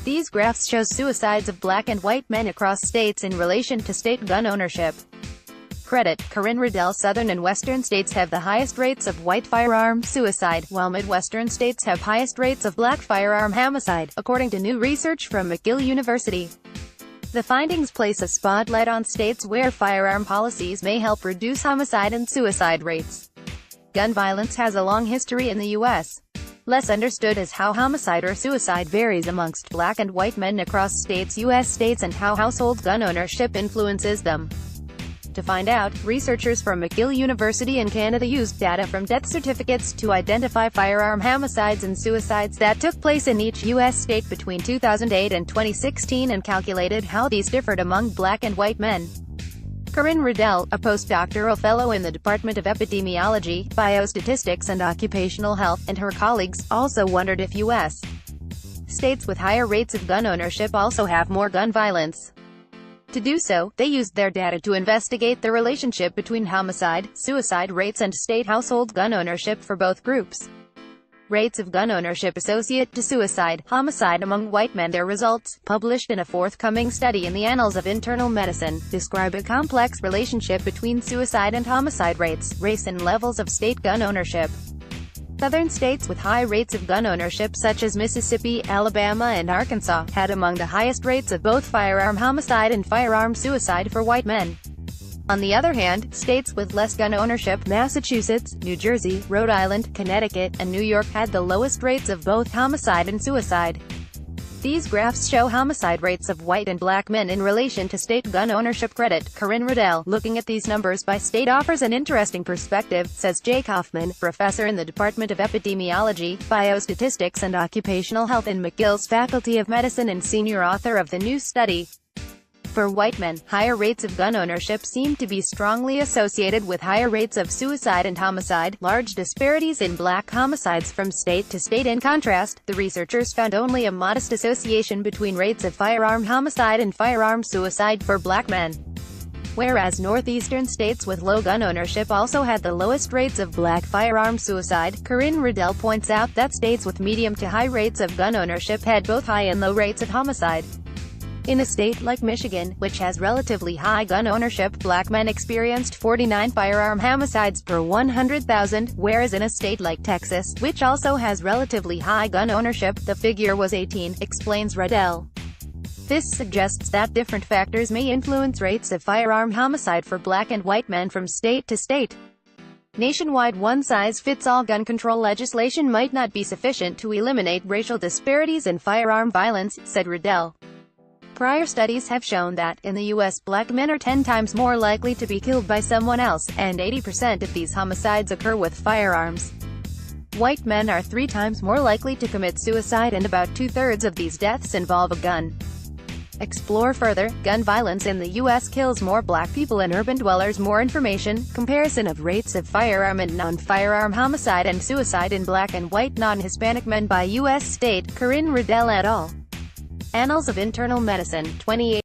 These graphs show suicides of black and white men across states in relation to state gun ownership. Credit: Corinne. Riddell. Southern and western states have the highest rates of white firearm suicide, while Midwestern states have highest rates of black firearm homicide, according to new research from McGill University. The findings place a spotlight on states where firearm policies may help reduce homicide and suicide rates. Gun violence has a long history in the U.S. Less understood is how homicide or suicide varies amongst black and white men across U.S. states and how household gun ownership influences them. To find out, researchers from McGill University in Canada used data from death certificates to identify firearm homicides and suicides that took place in each U.S. state between 2008 and 2016 and calculated how these differed among black and white men. Corinne Riddell, a postdoctoral fellow in the Department of Epidemiology, Biostatistics and Occupational Health, and her colleagues, also wondered if U.S. states with higher rates of gun ownership also have more gun violence. To do so, they used their data to investigate the relationship between homicide, suicide rates and state household gun ownership for both groups. Rates of gun ownership associate to suicide, homicide among white men. Their results, published in a forthcoming study in the Annals of Internal Medicine, describe a complex relationship between suicide and homicide rates, race and levels of state gun ownership. Southern states with high rates of gun ownership such as Mississippi, Alabama and Arkansas, had among the highest rates of both firearm homicide and firearm suicide for white men. On the other hand, states with less gun ownership, Massachusetts, New Jersey, Rhode Island, Connecticut, and New York, had the lowest rates of both homicide and suicide. These graphs show homicide rates of white and black men in relation to state gun ownership. Credit: Corinne Riddell. Looking at these numbers by state offers an interesting perspective, says Jay Kaufman, professor in the Department of Epidemiology, Biostatistics and Occupational Health in McGill's Faculty of Medicine and senior author of the new study. For white men, higher rates of gun ownership seem to be strongly associated with higher rates of suicide and homicide, large disparities in black homicides from state to state. In contrast, the researchers found only a modest association between rates of firearm homicide and firearm suicide for black men. Whereas northeastern states with low gun ownership also had the lowest rates of black firearm suicide, Corinne Riddell points out that states with medium to high rates of gun ownership had both high and low rates of homicide. In a state like Michigan, which has relatively high gun ownership, black men experienced 49 firearm homicides per 100,000, whereas in a state like Texas, which also has relatively high gun ownership, the figure was 18, explains Riddell. This suggests that different factors may influence rates of firearm homicide for black and white men from state to state. Nationwide one-size-fits-all gun control legislation might not be sufficient to eliminate racial disparities in firearm violence, said Riddell. Prior studies have shown that, in the U.S., black men are 10 times more likely to be killed by someone else, and 80% of these homicides occur with firearms. White men are 3 times more likely to commit suicide, and about 2/3 of these deaths involve a gun. Explore further: gun violence in the U.S. kills more black people and urban dwellers. More information, comparison of rates of firearm and non-firearm homicide and suicide in black and white non-Hispanic men by U.S. state, Corinne Riddell et al. Annals of Internal Medicine, 2018.